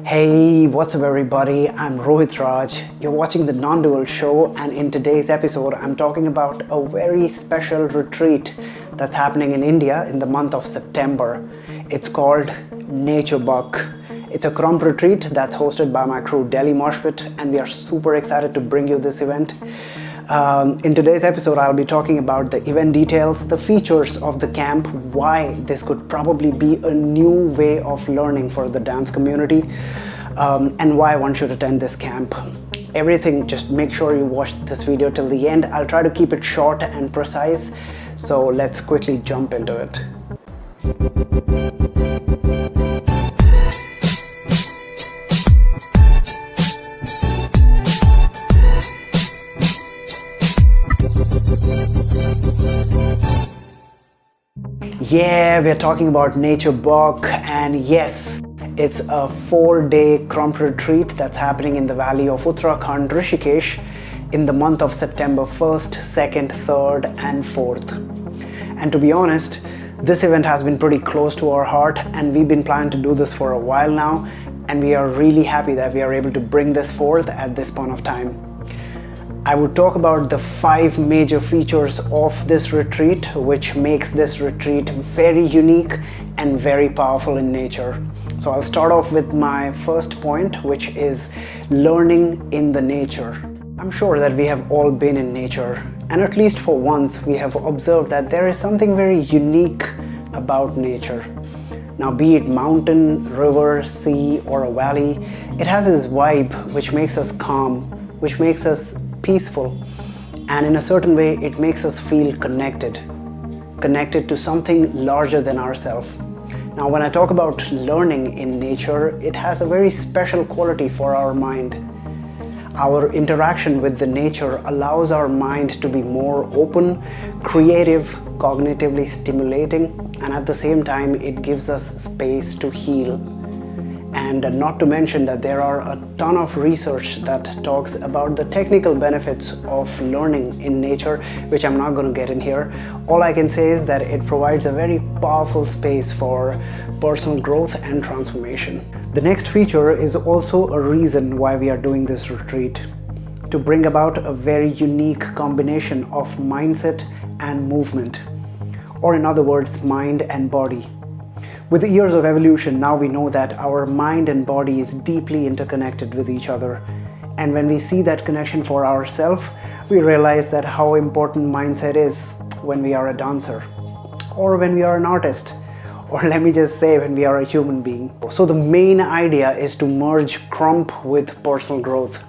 Hey, what's up everybody? I'm Rohit Raj. You're watching the Nondual show, and in today's episode I'm talking about a very special retreat that's happening in India in the month of September. It's called UltraBuck. It's a Krump retreat that's hosted by my crew Delhi Moshpit, and we are super excited to bring you this event. In today's episode, I'll be talking about the event details, the features of the camp, why this could probably be a new way of learning for the dance community, and why one should attend this camp. Everything, just make sure you watch this video till the end. I'll try to keep it short and precise, so let's quickly jump into it. Yeah, we're talking about UltraBuck, and yes, it's a 4-day Krump retreat that's happening in the valley of Uttarakhand, Rishikesh, in the month of September 1st, 2nd, 3rd, and 4th. And to be honest, this event has been pretty close to our heart, and we've been planning to do this for a while now, and we are really happy that we are able to bring this forth at this point of time. I would talk about the 5 major features of this retreat, which makes this retreat very unique and very powerful in nature. So I'll start off with my first point, which is learning in the nature. I'm sure that we have all been in nature, and at least for once we have observed that there is something very unique about nature. Now, be it mountain, river, sea, or a valley, it has this vibe which makes us calm, which makes us peaceful, and in a certain way it makes us feel connected to something larger than ourselves. Now, when I talk about learning in nature, it has a very special quality for our mind. Our interaction with the nature allows our mind to be more open, creative, cognitively stimulating, and at the same time it gives us space to heal. And not to mention that there are a ton of research that talks about the technical benefits of learning in nature, which I'm not going to get in here. All I can say is that it provides a very powerful space for personal growth and transformation. The next feature is also a reason why we are doing this retreat, to bring about a very unique combination of mindset and movement, or in other words, mind and body. With the years of evolution, now we know that our mind and body is deeply interconnected with each other. And when we see that connection for ourselves, we realize that how important mindset is when we are a dancer, or when we are an artist, or let me just say, when we are a human being. So the main idea is to merge Krump with personal growth,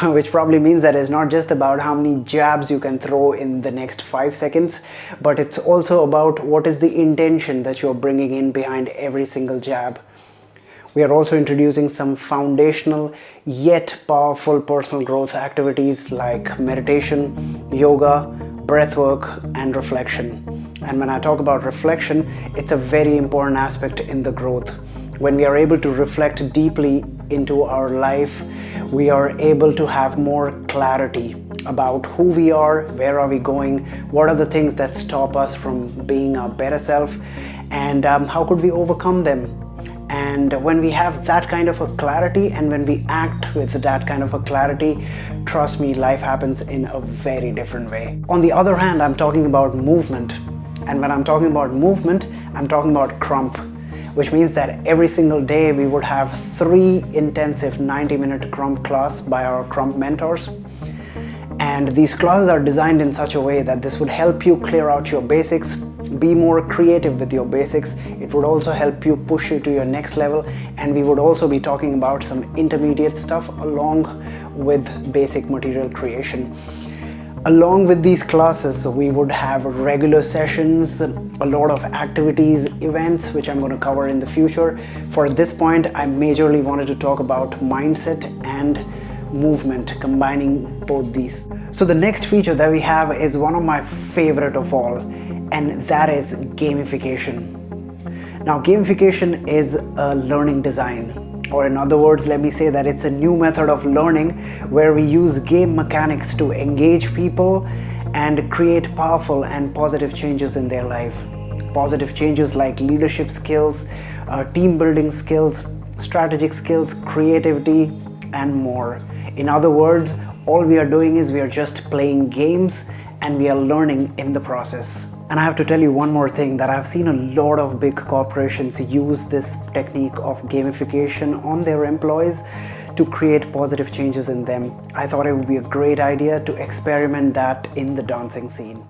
which probably means that it's not just about how many jabs you can throw in the next 5 seconds, but it's also about what is the intention that you're bringing in behind every single jab. We are also introducing some foundational yet powerful personal growth activities like meditation, yoga, breathwork, and reflection. And when I talk about reflection, it's a very important aspect in the growth. When we are able to reflect deeply into our life, we are able to have more clarity about who we are, where are we going, what are the things that stop us from being our better self, and how could we overcome them. And when we have that kind of a clarity, and when we act with that kind of a clarity, trust me, life happens in a very different way. On the other hand, I'm talking about movement. And when I'm talking about movement, I'm talking about Krump, which means that every single day we would have 3 intensive 90-minute Krump class by our Krump mentors. And these classes are designed in such a way that this would help you clear out your basics, be more creative with your basics. It would also help you push you to your next level, and we would also be talking about some intermediate stuff along with basic material creation. Along with these classes, we would have regular sessions, a lot of activities, events, which I'm going to cover in the future. For this point, I majorly wanted to talk about mindset and movement, combining both these. So the next feature that we have is one of my favorite of all, and that is gamification. Now, gamification is a learning design. Or in other words, let me say that it's a new method of learning where we use game mechanics to engage people and create powerful and positive changes in their life. Positive changes like leadership skills, team building skills, strategic skills, creativity, and more. In other words, all we are doing is we are just playing games and we are learning in the process. And I have to tell you one more thing, that I've seen a lot of big corporations use this technique of gamification on their employees to create positive changes in them. I thought it would be a great idea to experiment that in the dancing scene.